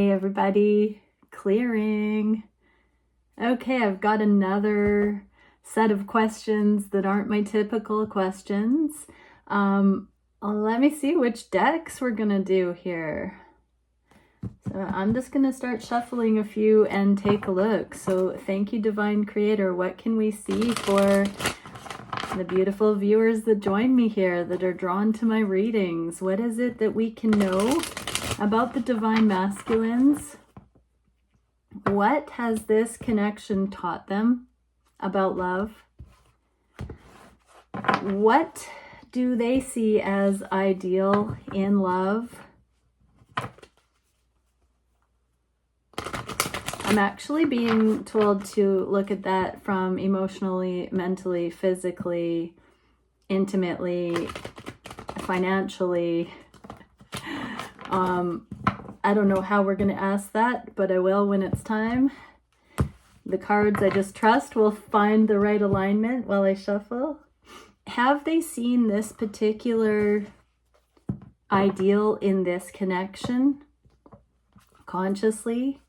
Hey everybody, clearing. Okay, I've got another set of questions that aren't my typical questions. Let me see which decks we're gonna do here. So I'm just gonna start shuffling a few and take a look. So thank you, Divine Creator. What can we see for the beautiful viewers that join me here, that are drawn to my readings? What is it that we can know about the divine masculines? What has this connection taught them about love? What do they see as ideal in love? I'm actually being told to look at that from emotionally, mentally, physically, intimately, financially. I don't know how we're going to ask that, but I will when it's time. The cards I just trust will find the right alignment while I shuffle. Have they seen this particular ideal in this connection consciously?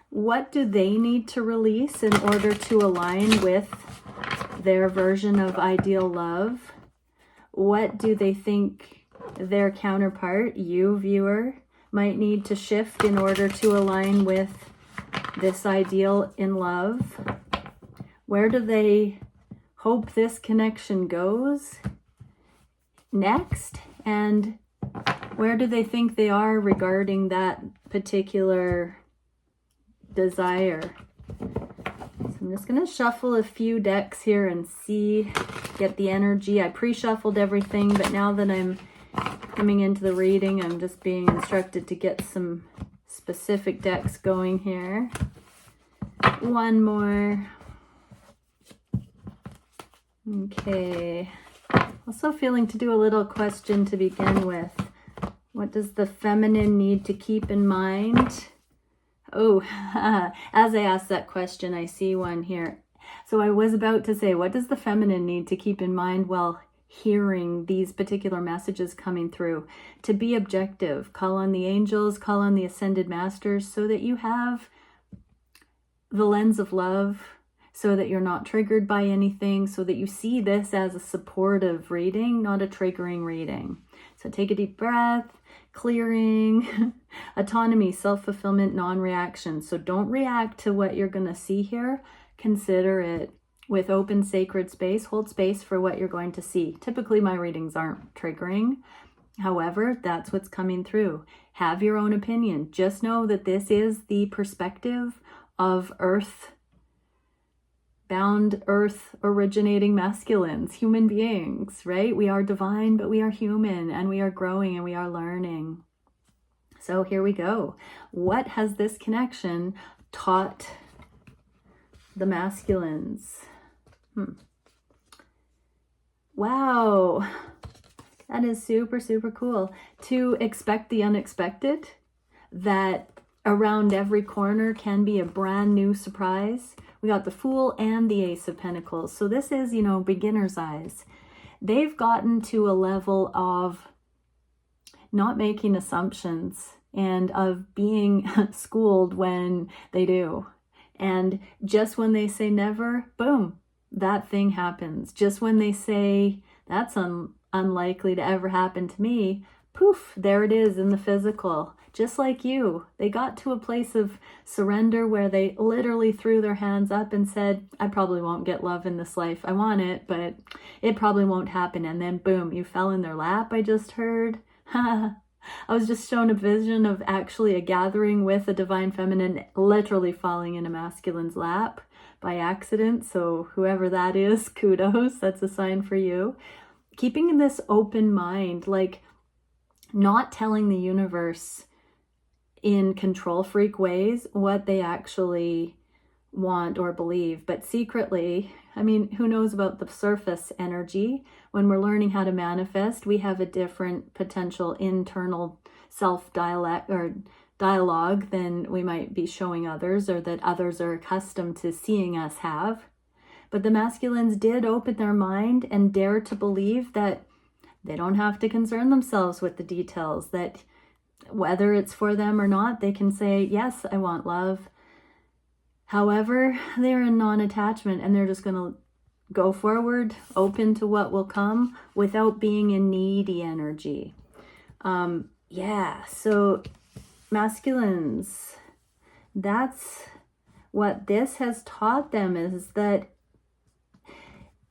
What do they need to release in order to align with their version of ideal love? What do they think their counterpart, you viewer, might need to shift in order to align with this ideal in love? Where do they hope this connection goes next? And where do they think they are regarding that particular desire? So I'm just going to shuffle a few decks here and see, get the energy. I pre-shuffled everything, but now that I'm coming into the reading, I'm just being instructed to get some specific decks going here. One more. Okay. Also feeling to do a little question to begin with. What does the feminine need to keep in mind? Oh, as I ask that question, I see one here. So I was about to say, what does the feminine need to keep in mind while hearing these particular messages coming through? To be objective, call on the angels, call on the ascended masters, so that you have the lens of love, so that you're not triggered by anything, so that you see this as a supportive reading, not a triggering reading. So take a deep breath, clearing, autonomy, self-fulfillment, non-reaction. So don't react to what you're going to see here. Consider it with open sacred space. Hold space for what you're going to see. Typically my readings aren't triggering. However, that's what's coming through. Have your own opinion. Just know that this is the perspective of bound earth originating masculines, human beings, right? We are divine, but we are human, and we are growing and we are learning. So here we go. What has this connection taught the masculines? Wow, that is super, super cool. To expect the unexpected, that around every corner can be a brand new surprise. We got the Fool and the Ace of Pentacles. So this is, beginner's eyes. They've gotten to a level of not making assumptions and of being schooled when they do. And just when they say never, boom, that thing happens. Just when they say that's unlikely to ever happen to me, poof, there it is in the physical. Just like you, they got to a place of surrender where they literally threw their hands up and said, I probably won't get love in this life. I want it, but it probably won't happen. And then boom, you fell in their lap, I just heard. I was just shown a vision of actually a gathering with a divine feminine literally falling in a masculine's lap by accident. So whoever that is, kudos, that's a sign for you. Keeping this open mind, like not telling the universe in control freak ways what they actually want or believe, but secretly, who knows about the surface energy? When we're learning how to manifest, we have a different potential internal dialogue than we might be showing others, or that others are accustomed to seeing us have. But the masculines did open their mind and dare to believe that they don't have to concern themselves with the details, that whether it's for them or not, they can say, yes, I want love. However, they're in non-attachment and they're just going to go forward, open to what will come without being in needy energy. Yeah, so masculines, that's what this has taught them, is that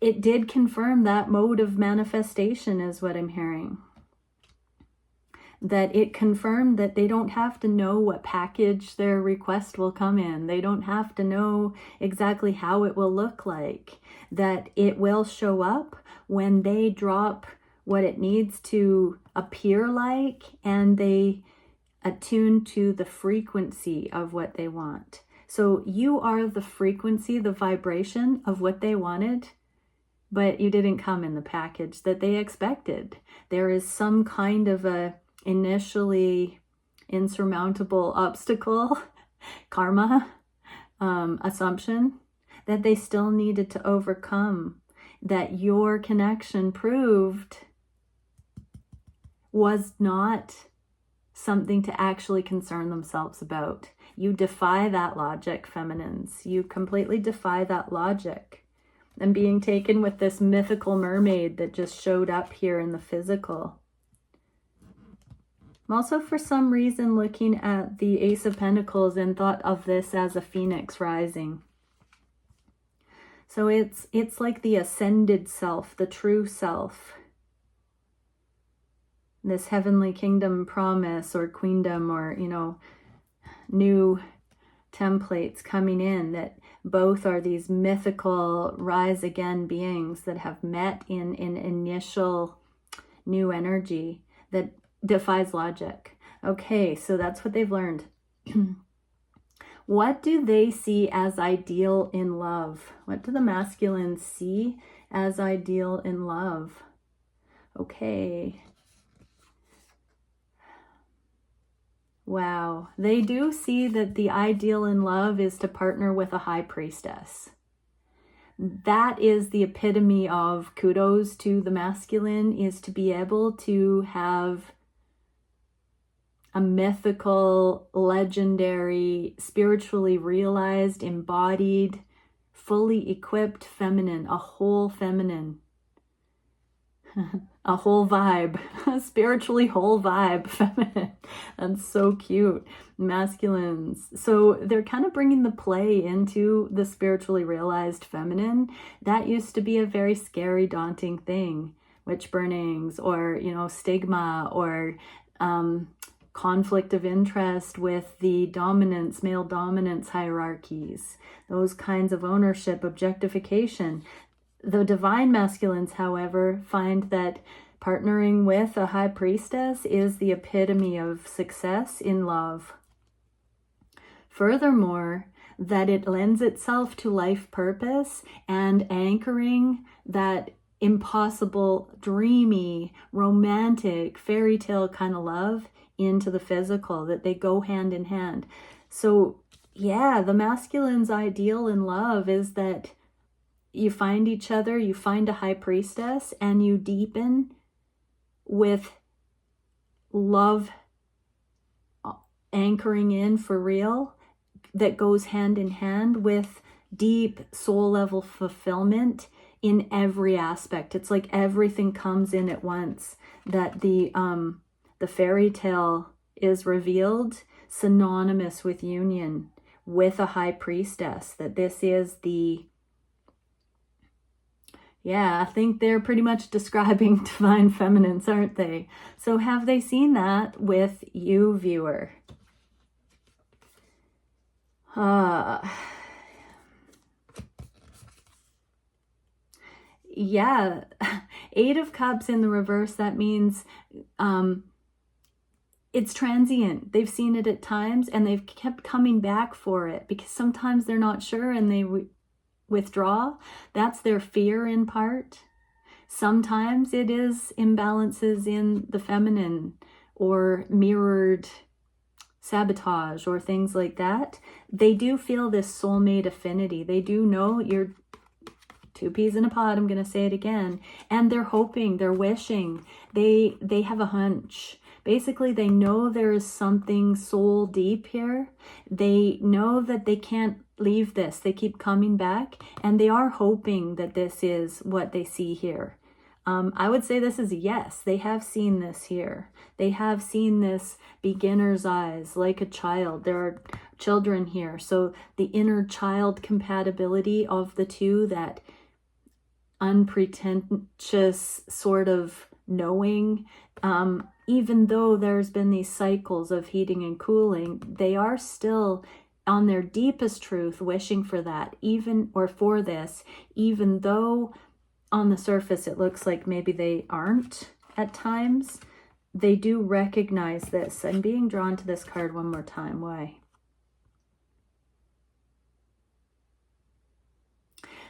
it did confirm that mode of manifestation is what I'm hearing. That it confirmed that they don't have to know what package their request will come in. They don't have to know exactly how it will look like. That it will show up when they drop what it needs to appear like and they attune to the frequency of what they want. So you are the frequency, the vibration of what they wanted, but you didn't come in the package that they expected. There is some kind of a initially insurmountable obstacle, karma, assumption that they still needed to overcome, that your connection proved was not something to actually concern themselves about. You defy that logic, feminines. You completely defy that logic. And being taken with this mythical mermaid that just showed up here in the physical. I'm also for some reason looking at the Ace of Pentacles and thought of this as a phoenix rising. So it's like the ascended self, the true self. This heavenly kingdom promise or queendom or, you know, new templates coming in, that both are these mythical rise again beings that have met in initial new energy that defies logic. Okay, so that's what they've learned. What do they see as ideal in love? What do the masculines see as ideal in love? Okay. Wow. They do see that the ideal in love is to partner with a high priestess. That is the epitome of kudos to the masculine, is to be able to have a mythical, legendary, spiritually realized, embodied, fully equipped feminine, a whole feminine, a whole vibe, a spiritually whole vibe feminine. That's so cute. Masculines. So they're kind of bringing the play into the spiritually realized feminine. That used to be a very scary, daunting thing. Witch burnings or, you know, stigma or conflict of interest with the dominance, male dominance hierarchies, those kinds of ownership, objectification. The divine masculines, however, find that partnering with a high priestess is the epitome of success in love. Furthermore, that it lends itself to life purpose and anchoring that impossible, dreamy, romantic, fairy tale kind of love into the physical, that they go hand in hand. So yeah, the masculine's ideal in love is that you find each other, you find a high priestess, and you deepen with love anchoring in for real, that goes hand in hand with deep soul level fulfillment in every aspect. It's like everything comes in at once, that the fairy tale is revealed synonymous with union with a high priestess, that this is the, yeah, I think they're pretty much describing divine feminines, aren't they? So have they seen that with you, viewer? Yeah, Eight of Cups in the reverse, that means it's transient. They've seen it at times and they've kept coming back for it because sometimes they're not sure and they withdraw. That's their fear in part. Sometimes it is imbalances in the feminine or mirrored sabotage or things like that. They do feel this soulmate affinity. They do know you're two peas in a pod. I'm going to say it again. And they're hoping, they're wishing, they have a hunch Basically, they know there is something soul deep here. They know that they can't leave this. They keep coming back, and they are hoping that this is what they see here. I would say this is a yes. They have seen this here. They have seen this beginner's eyes, like a child. There are children here. So the inner child compatibility of the two, that unpretentious sort of knowing, even though there's been these cycles of heating and cooling, they are still on their deepest truth wishing for that, for this, even though on the surface it looks like maybe they aren't at times. They do recognize this. I'm being drawn to this card one more time. Why?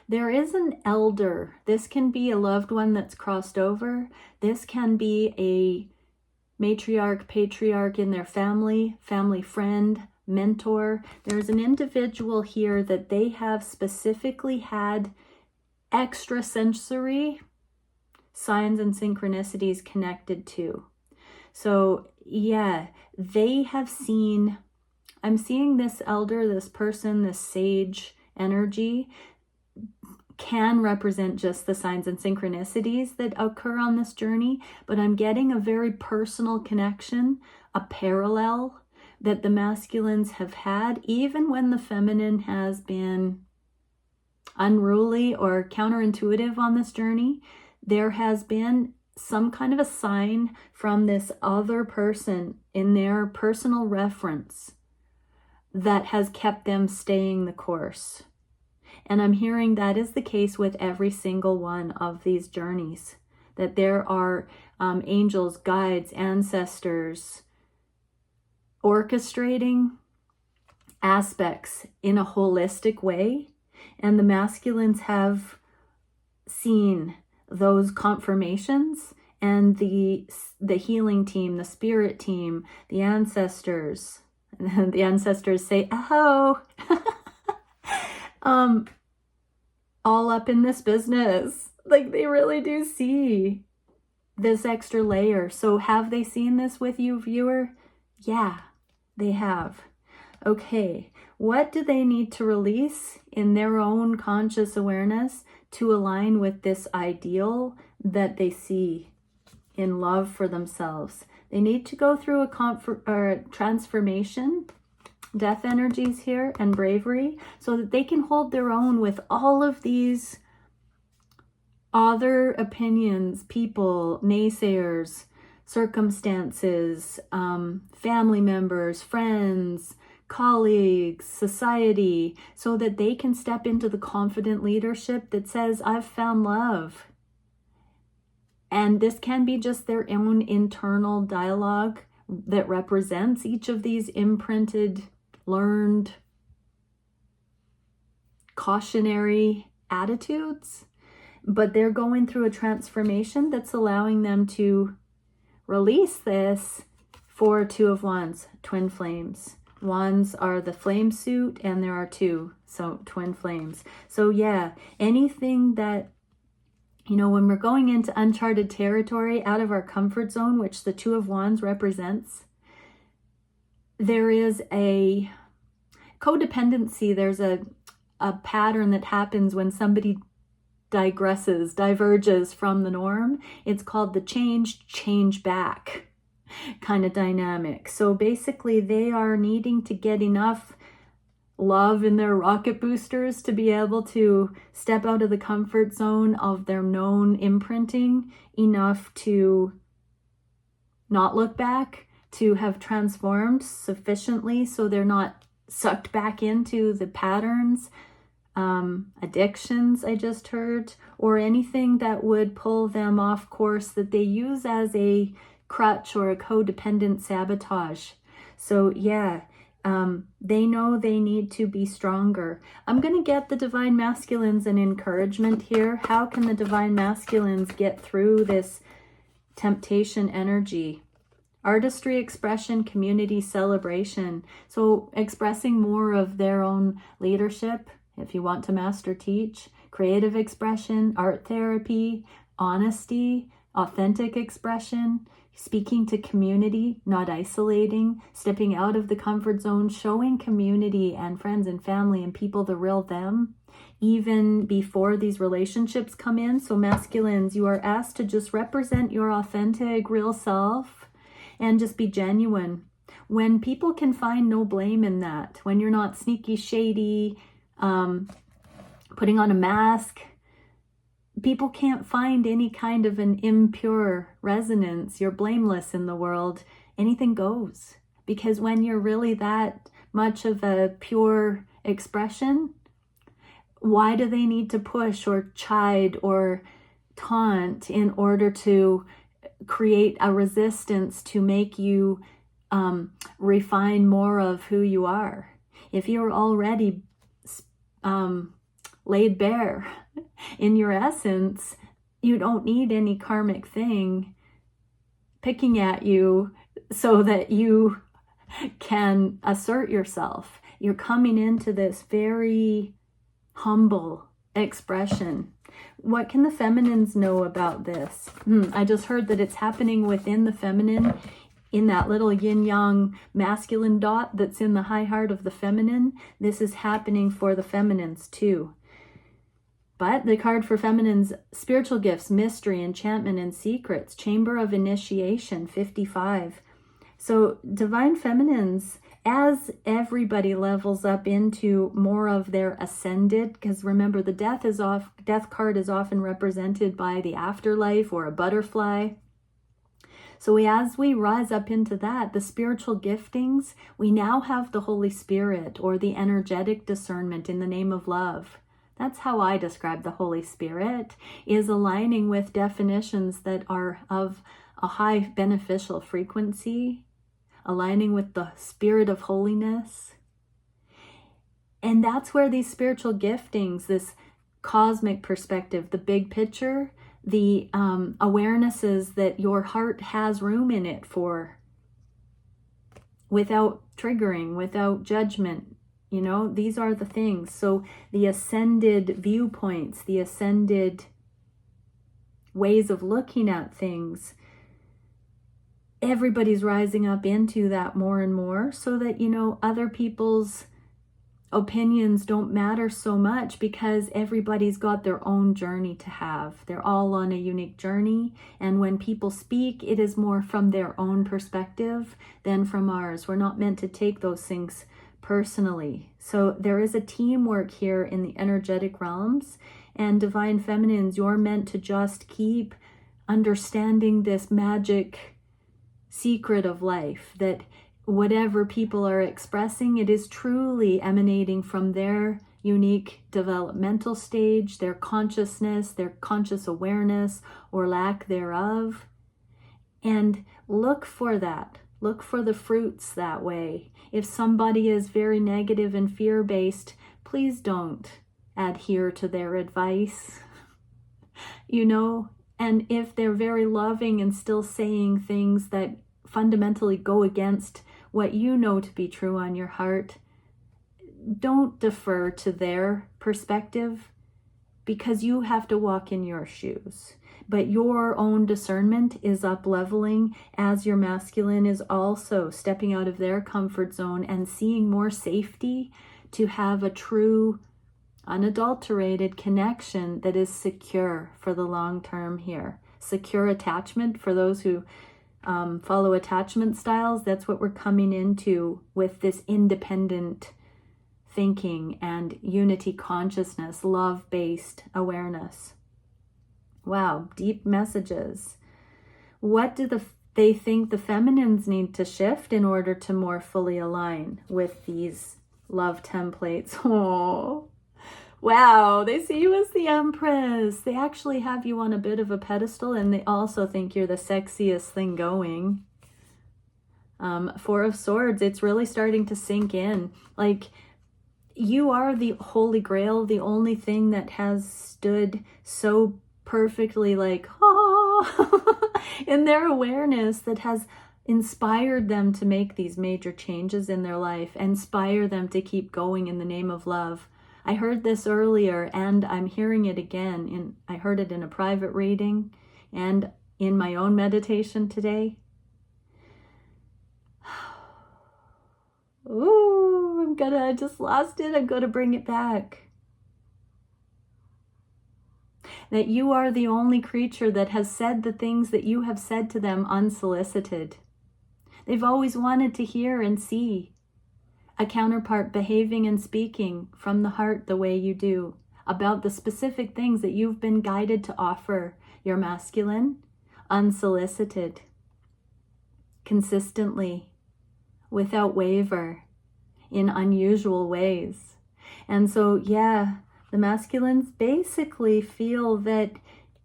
There is an elder. This can be a loved one that's crossed over. This can be a matriarch, patriarch in their family, family friend, mentor. There's an individual here that they have specifically had extrasensory signs and synchronicities connected to. So yeah, they have seen, I'm seeing this elder, this person, this sage energy can represent just the signs and synchronicities that occur on this journey, but I'm getting a very personal connection, a parallel that the masculines have had, even when the feminine has been unruly or counterintuitive on this journey. There has been some kind of a sign from this other person in their personal reference that has kept them staying the course. And I'm hearing that is the case with every single one of these journeys, that there are angels, guides, ancestors orchestrating aspects in a holistic way. And the masculines have seen those confirmations, and the healing team, the spirit team, the ancestors say, oh, all up in this business. Like, they really do see this extra layer. So have they seen this with you, viewer? Yeah, they have. Okay, what do they need to release in their own conscious awareness to align with this ideal that they see in love for themselves? They need to go through a transformation, death energies here, and bravery, so that they can hold their own with all of these other opinions, people, naysayers, circumstances, family members, friends, colleagues, society, so that they can step into the confident leadership that says, I've found love. And this can be just their own internal dialogue that represents each of these imprinted, learned, cautionary attitudes. But they're going through a transformation that's allowing them to release this for Two of Wands, twin flames. Wands are the flame suit, and there are two, so twin flames. So yeah, anything that, you know, when we're going into uncharted territory, out of our comfort zone, which the Two of Wands represents, there is a codependency. There's a pattern that happens when somebody diverges from the norm. It's called the change back kind of dynamic. So basically they are needing to get enough love in their rocket boosters to be able to step out of the comfort zone of their known imprinting enough to not look back, to have transformed sufficiently so they're not sucked back into the patterns, addictions I just heard, or anything that would pull them off course that they use as a crutch or a codependent sabotage. So yeah, they know they need to be stronger. I'm going to get the divine masculines an encouragement here. How can the divine masculines get through this temptation energy? Artistry, expression, community, celebration. So expressing more of their own leadership, if you want to master teach, creative expression, art therapy, honesty, authentic expression. speaking to community, not isolating, stepping out of the comfort zone, showing community and friends and family and people the real them, even before these relationships come in. So masculines, you are asked to just represent your authentic, real self and just be genuine. When people can find no blame in that, when you're not sneaky, shady, putting on a mask, people can't find any kind of an impure resonance. You're blameless in the world. Anything goes. Because when you're really that much of a pure expression, why do they need to push or chide or taunt in order to create a resistance to make you refine more of who you are? If you're already laid bare in your essence, you don't need any karmic thing picking at you so that you can assert yourself. You're coming into this very humble expression. What can the feminines know about this? I just heard that it's happening within the feminine, in that little yin-yang masculine dot that's in the high heart of the feminine. This is happening for the feminines too. But the card for feminines, spiritual gifts, mystery, enchantment, and secrets, chamber of initiation, 55. So divine feminines, as everybody levels up into more of their ascended, because remember the death card is often represented by the afterlife or a butterfly. So as we rise up into that, the spiritual giftings, we now have the Holy Spirit or the energetic discernment in the name of love. That's how I describe the Holy Spirit, is aligning with definitions that are of a high beneficial frequency, aligning with the spirit of holiness. And that's where these spiritual giftings, this cosmic perspective, the big picture, the awarenesses that your heart has room in it for, without triggering, without judgment. You know, these are the things. So the ascended viewpoints, the ascended ways of looking at things, everybody's rising up into that more and more, so that, you know, other people's opinions don't matter so much, because everybody's got their own journey to have. They're all on a unique journey. And when people speak, it is more from their own perspective than from ours. We're not meant to take those things personally. So there is a teamwork here in the energetic realms. And divine feminines, you're meant to just keep understanding this magic secret of life, that whatever people are expressing, it is truly emanating from their unique developmental stage, their consciousness, their conscious awareness or lack thereof. And look for that. Look for the fruits that way. If somebody is very negative and fear-based, please don't adhere to their advice. You know, and if they're very loving and still saying things that fundamentally go against what you know to be true on your heart, don't defer to their perspective, because you have to walk in your shoes. But your own discernment is up leveling as your masculine is also stepping out of their comfort zone and seeing more safety to have a true, unadulterated connection that is secure for the long term here. Secure attachment, for those who follow attachment styles, that's what we're coming into with this independent thinking and unity consciousness, love-based awareness. Wow, deep messages. What do they think the feminines need to shift in order to more fully align with these love templates? Oh, wow, they see you as the Empress. They actually have you on a bit of a pedestal, and they also think you're the sexiest thing going. Four of Swords, it's really starting to sink in. Like, you are the Holy Grail, the only thing that has stood so perfectly like, in their awareness, that has inspired them to make these major changes in their life, inspire them to keep going in the name of love. I heard this earlier and I'm hearing it again. I heard it in a private reading and in my own meditation today. Ooh, I just lost it. I'm gonna bring it back. That you are the only creature that has said the things that you have said to them unsolicited. They've always wanted to hear and see a counterpart behaving and speaking from the heart the way you do about the specific things that you've been guided to offer your masculine, unsolicited, consistently, without waver, in unusual ways. And so, yeah, the masculines basically feel that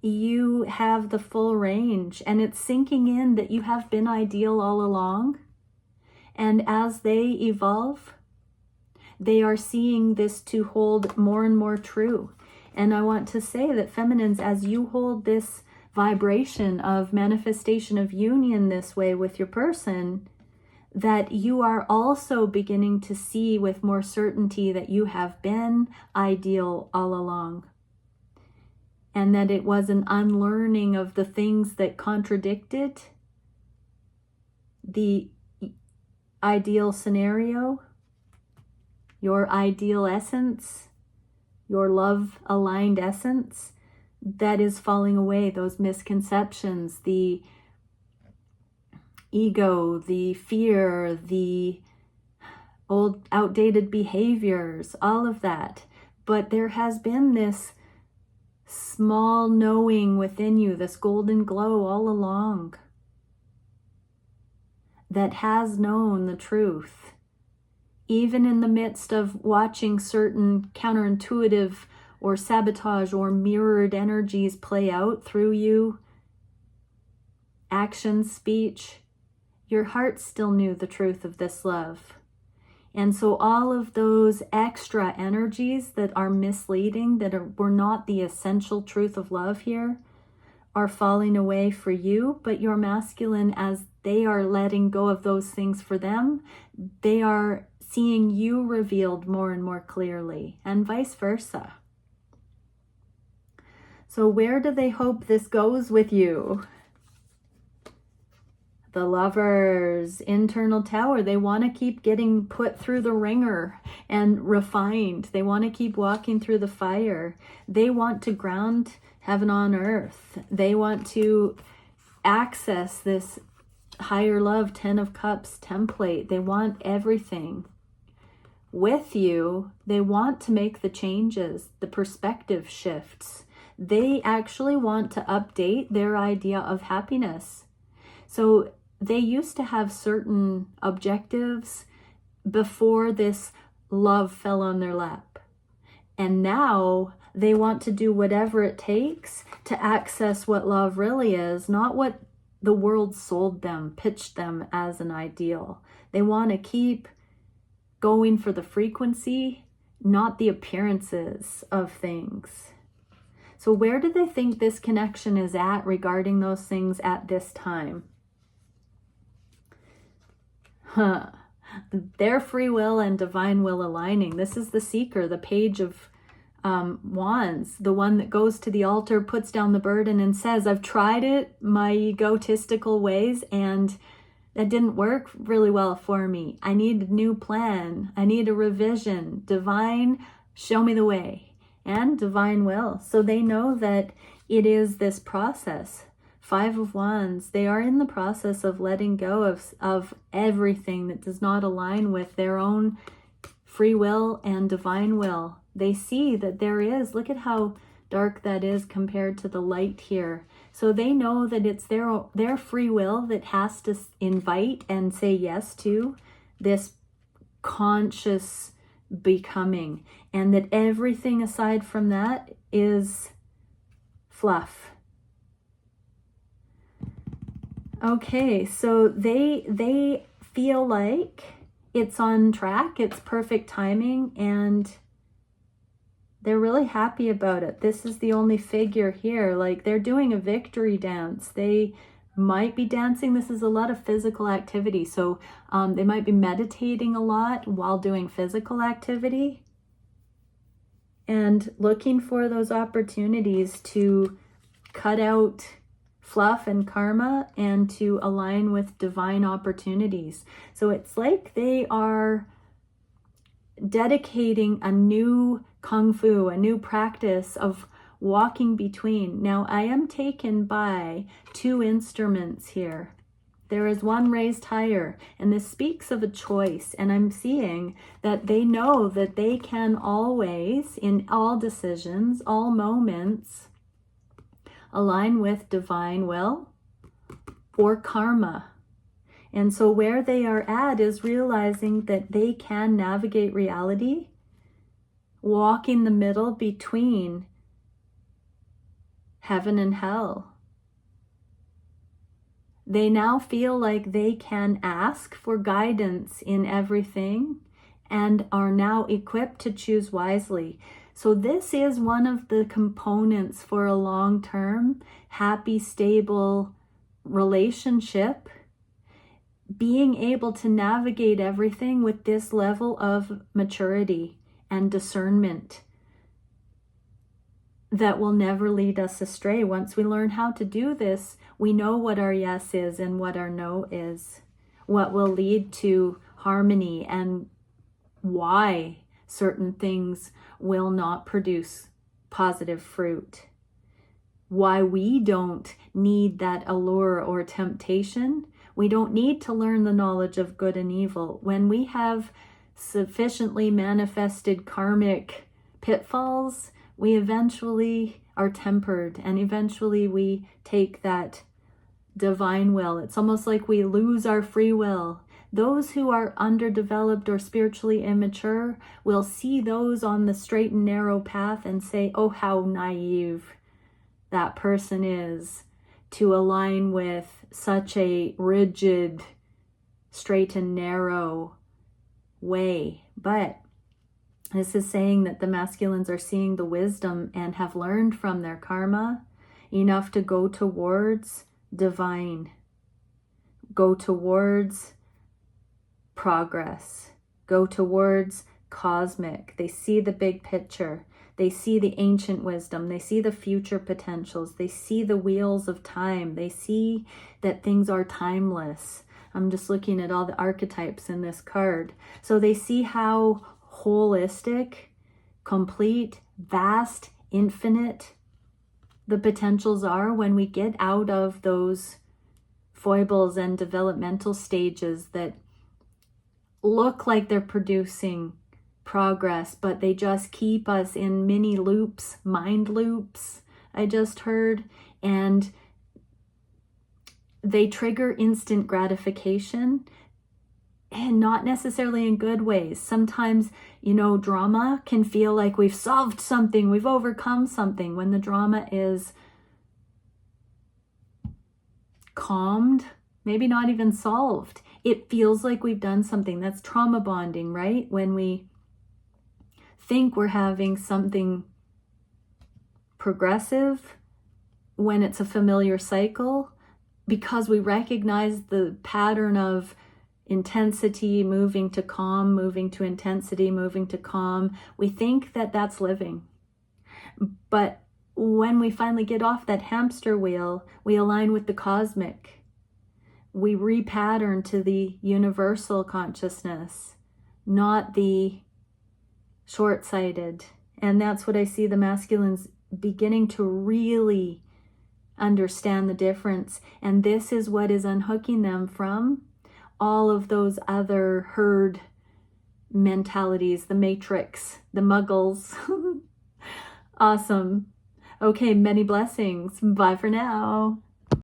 you have the full range, and it's sinking in that you have been ideal all along. And as they evolve, they are seeing this to hold more and more true. And I want to say that feminines, as you hold this vibration of manifestation of union this way with your person, that you are also beginning to see with more certainty that you have been ideal all along. And that it was an unlearning of the things that contradicted the ideal scenario, your ideal essence, your love-aligned essence, that is falling away, those misconceptions, the ego, the fear, the old outdated behaviors, all of that. But there has been this small knowing within you, this golden glow all along, that has known the truth. Even in the midst of watching certain counterintuitive or sabotage or mirrored energies play out through you, action, speech, your heart still knew the truth of this love. And so all of those extra energies that are misleading, were not the essential truth of love here, are falling away for you. But your masculine, as they are letting go of those things for them, they are seeing you revealed more and more clearly, and vice versa. So where do they hope this goes with you? The Lovers, internal tower. They want to keep getting put through the ringer and refined. They want to keep walking through the fire. They want to ground heaven on earth. They want to access this higher love, 10 of Cups template. They want everything. With you, they want to make the changes, the perspective shifts. They actually want to update their idea of happiness. So they used to have certain objectives before this love fell on their lap. And now they want to do whatever it takes to access what love really is, not what the world sold them, pitched them as an ideal. They want to keep going for the frequency, not the appearances of things. So where do they think this connection is at regarding those things at this time? Their free will and divine will aligning. This is the seeker, the page of wands, the one that goes to the altar, puts down the burden and says, I've tried it, my egotistical ways, and that didn't work really well for me. I need a new plan. I need a revision. Divine, show me the way. And divine will. So they know that it is this process. 5 of Wands, they are in the process of letting go of everything that does not align with their own free will and divine will. They see that there is, look at how dark that is compared to the light here. So they know that it's their free will that has to invite and say yes to this conscious becoming, and that everything aside from that is fluff. Okay, so they feel like it's on track, it's perfect timing, and they're really happy about it. This is the only figure here. Like, they're doing a victory dance. They might be dancing. This is a lot of physical activity. So they might be meditating a lot while doing physical activity and looking for those opportunities to cut out fluff and karma and to align with divine opportunities. So it's like they are dedicating a new kung fu, a new practice of walking between. Now, I am taken by two instruments here. There is one raised higher, and this speaks of a choice. And I'm seeing that they know that they can always, in all decisions, all moments, align with divine will or karma. And so where they are at is realizing that they can navigate reality, walk in the middle between heaven and hell. They now feel like they can ask for guidance in everything and are now equipped to choose wisely. So this is one of the components for a long-term, happy, stable relationship. Being able to navigate everything with this level of maturity and discernment that will never lead us astray. Once we learn how to do this, we know what our yes is and what our no is, what will lead to harmony and why certain things will not produce positive fruit, why we don't need that allure or temptation. We don't need to learn the knowledge of good and evil. When we have sufficiently manifested karmic pitfalls, we eventually are tempered, and eventually we take that divine will. It's almost like we lose our free will. Those who are underdeveloped or spiritually immature will see those on the straight and narrow path and say, oh, how naive that person is to align with such a rigid, straight and narrow way. But this is saying that the masculines are seeing the wisdom and have learned from their karma enough to go towards divine, go towards progress, go towards cosmic. They see the big picture. They see the ancient wisdom. They see the future potentials. They see the wheels of time. They see that things are timeless. I'm just looking at all the archetypes in this card. So they see how holistic, complete, vast, infinite the potentials are when we get out of those foibles and developmental stages that look like they're producing progress, but they just keep us in mini loops, mind loops, I just heard, and they trigger instant gratification, and not necessarily in good ways. Sometimes, drama can feel like we've solved something, we've overcome something, when the drama is calmed, maybe not even solved. It feels like we've done something. That's trauma bonding, right? When we think we're having something progressive, when it's a familiar cycle, because we recognize the pattern of intensity moving to calm, moving to intensity, moving to calm, we think that that's living. But when we finally get off that hamster wheel, we align with the cosmic. We repattern to the universal consciousness, not the short-sighted. And that's what I see the masculines beginning to really understand the difference. And this is what is unhooking them from all of those other herd mentalities, the matrix, the muggles. Awesome. Okay, many blessings. Bye for now.